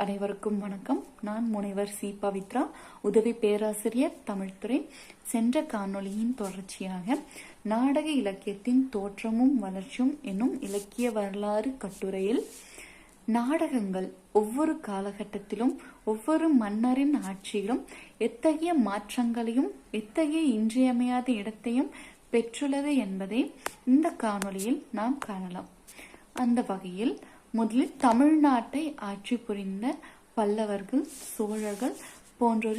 அனைவருக்கும் வணக்கம். நான் முனைவர் சி. பவித்ரா, உதவி பேராசிரியர், தமிழ்துறை. சென்ற காணொளியின் தொடர்ச்சியாக நாடக இலக்கியத்தின் தோற்றமும் வளர்ச்சியும் என்னும் இலக்கிய வரலாறு கட்டுரையில் நாடகங்கள் ஒவ்வொரு காலகட்டத்திலும் ஒவ்வொரு மன்னரின் ஆட்சியிலும் எத்தகைய மாற்றங்களையும் எத்தகைய இன்றியமையாத இடத்தையும் பெற்றுள்ளது என்பதை இந்த காணொளியில் நாம் காணலாம். அந்த வகையில் முதலில் தமிழ்நாட்டை ஆட்சி புரிந்த பல்லவர்கள், சோழர்கள் போன்ற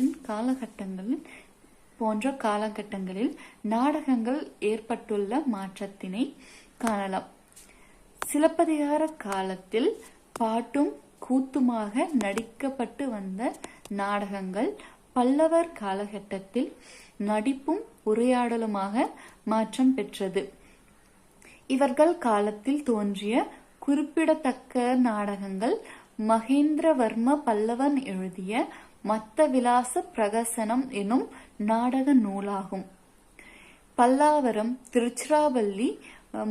காலகட்டங்களில் நாடகங்கள் ஏற்பட்டுள்ள மாற்றத்தினை காணலாம். சிலப்பதிகார காலத்தில் பாட்டும் கூத்துமாக நடிக்கப்பட்டு வந்த நாடகங்கள் பல்லவர் காலகட்டத்தில் நடிப்பும் உரையாடலுமாக மாற்றம் பெற்றது. இவர்கள் காலத்தில் தோன்றிய குறிப்பிடத்தக்க நாடகங்கள் மகேந்திரவர்ம பல்லவன் எழுதிய மத்த விலாச பிரகசனம் எனும் நாடக நூலாகும். பல்லாவரம், திருச்சிராப்பள்ளி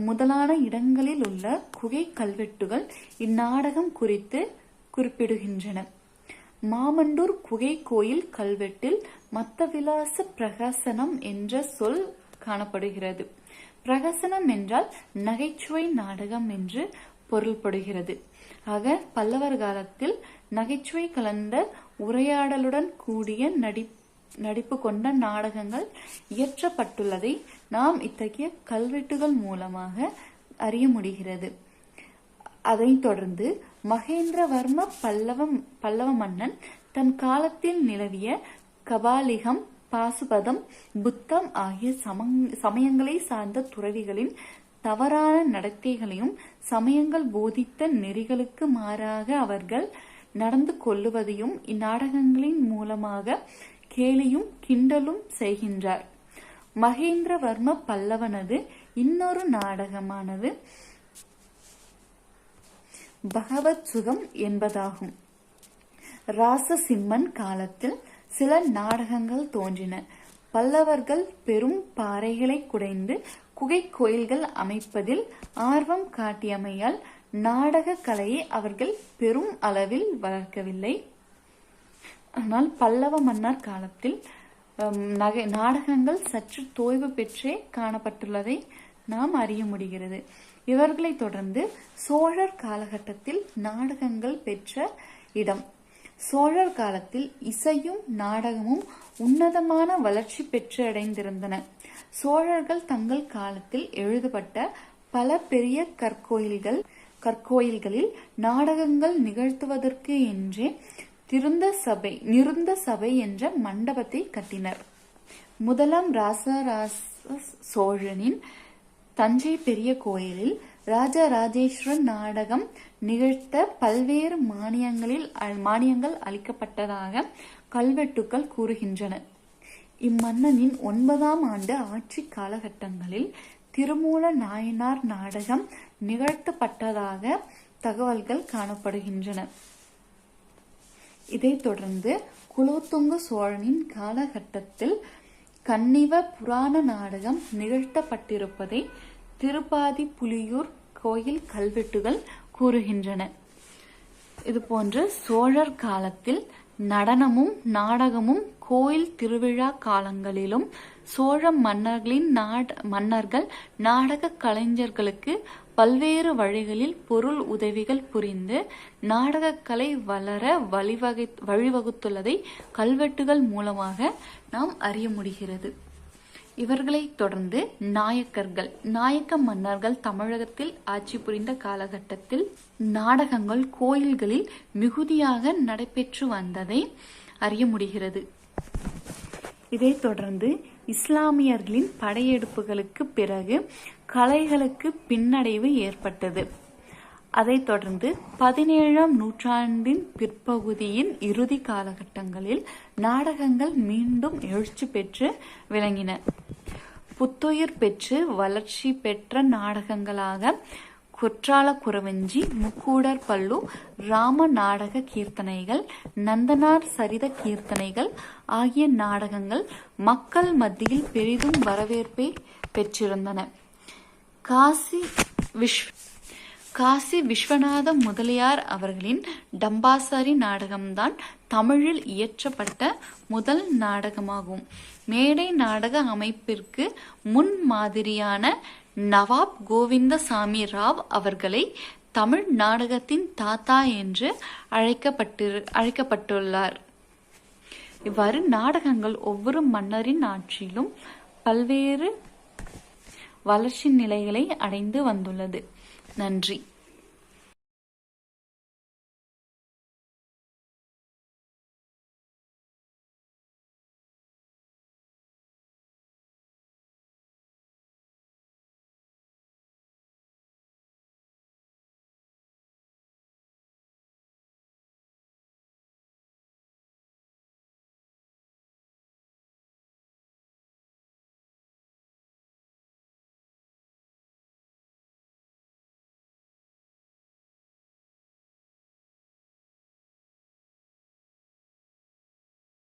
முதலான இடங்களில் உள்ள குகை கல்வெட்டுகள் இந்நாடகம் குறித்து குறிப்பிடுகின்றன. மாமண்டூர் குகை கோயில் கல்வெட்டில் மத்த விலாச பிரகசனம் என்ற சொல் காணப்படுகிறது. பிரகசனம் என்றால் நகைச்சுவை நாடகம் என்று பொருள்படுகிறது. ஆக பல்லவர் காலத்தில் நகைச்சுவை கலந்த உரையாடலுடன் கூடிய நடிப்பு கொண்ட நாடகங்கள் இயற்றப்பட்டுள்ளதை நாம் இத்தகைய கல்வெட்டுகள் மூலமாக அறிய முடிகிறது. அதைத் தொடர்ந்து மகேந்திரவர்ம பல்லவ மன்னன் தன் காலத்தில் நிலவிய கபாலிகம், பாசுபதம், புத்தம் ஆகிய சமயங்களை சார்ந்த துறவிகளின் தவறான நடத்தைகளையும் சமயங்கள் போதித்த நெறிகளுக்கு மாறாக அவர்கள் நடந்து கொள்ளுவதையும் இந்நாடகங்களின் மூலமாக கேலியும் கிண்டலும் செய்கின்றார். மகேந்திரவர்ம பல்லவனது இன்னொரு நாடகமானது பகவத் சுகம் என்பதாகும். ராசசிம்மன் காலத்தில் சில நாடகங்கள் தோன்றின. பல்லவர்கள் பெரும் பாறைகளை குடைந்து குகை கோயில்கள் அமைப்பதில் ஆர்வம் காட்டியமையால் நாடக கலையை அவர்கள் பெரும் அளவில் வளர்க்கவில்லை. ஆனால் பல்லவ மன்னர் காலத்தில் நாடகங்கள் சற்று தோய்வு பெற்றே காணப்பட்டுள்ளதை நாம் அறிய முடிகிறது. இவர்களை தொடர்ந்து சோழர் காலகட்டத்தில் நாடகங்கள் பெற்ற இடம். சோழர் காலத்தில் இசையும் நாடகமும் உன்னதமான வளர்ச்சி பெற்று அடைந்திருந்தன. சோழர்கள் தங்கள் காலத்தில் எழுதப்பட்ட பல பெரிய கற்கோயில்களில் நாடகங்கள் நிகழ்த்துவதற்கு என்றே நிருந்த சபை என்ற மண்டபத்தை கட்டினர். முதலாம் ராசராச சோழனின் தஞ்சை பெரிய கோயிலில் ராஜராஜேஸ்வரன் நாடகம் நிகழ்த்த பல்வேறு மானியங்கள் அளிக்கப்பட்டதாக கல்வெட்டுக்கள் கூறுகின்றன. இம்மன்னனின் 9ஆம் ஆண்டு ஆட்சி காலகட்டங்களில் திருமூல நாயனார் நாடகம் நிகழ்த்தப்பட்டதாக தகவல்கள் காணப்படுகின்றன. இதைத் தொடர்ந்து குலோத்துங்க சோழனின் காலகட்டத்தில் கன்னிவ புராண நாடகம் நிகழ்த்தப்பட்டிருப்பதை திருப்பாதி புலியூர் கோயில் கல்வெட்டுகள் கூறுகின்றன. இதுபோன்று சோழர் காலத்தில் நடனமும் நாடகமும் கோயில் திருவிழா காலங்களிலும் சோழ மன்னர்கள் நாடக கலைஞர்களுக்கு பல்வேறு வழிகளில் பொருள் உதவிகள் புரிந்து நாடகக்கலை வளர வழிவகுத்துள்ளதை கல்வெட்டுகள் மூலமாக நாம் அறிய முடிகிறது. இவர்களை தொடர்ந்து நாயக்க மன்னர்கள் தமிழகத்தில் ஆட்சி புரிந்த காலகட்டத்தில் நாடகங்கள் கோயில்களில் மிகுதியாக நடைபெற்று வந்ததை அறிய முடிகிறது. இதைத் தொடர்ந்து இஸ்லாமியர்களின் படையெடுப்புகளுக்கு பிறகு கலைகளுக்கு பின்னடைவு ஏற்பட்டது. அதைத் தொடர்ந்து 17ஆம் நூற்றாண்டின் பிற்பகுதியின் இறுதி காலகட்டங்களில் நாடகங்கள் மீண்டும் எழுச்சி பெற்று விளங்கின. புத்துயிர் பெற்று வளர்ச்சி பெற்ற நாடகங்களாக குற்றால குறவஞ்சி, முக்கூடர் பல்லு, ராம நாடக கீர்த்தனைகள், நந்தனார் சரித கீர்த்தனைகள் ஆகிய நாடகங்கள் மக்கள் மத்தியில் பெரிதும் வரவேற்பை பெற்றிருந்தன. காசி விஸ்வநாத முதலியார் அவர்களின் டம்பாசாரி நாடகம்தான் தமிழில் இயற்றப்பட்ட முதல் நாடகமாகும். மேடை நாடக அமைப்பிற்கு முன் மாதிரியான நவாப் கோவிந்தசாமி ராவ் அவர்களை தமிழ் நாடகத்தின் தாத்தா என்று அழைக்கப்பட்டுள்ளார். இவ்வாறு நாடகங்கள் ஒவ்வொரு மன்னரின் ஆட்சியிலும் பல்வேறு வளர்ச்சி நிலைகளை அடைந்து வந்துள்ளது. நன்றி.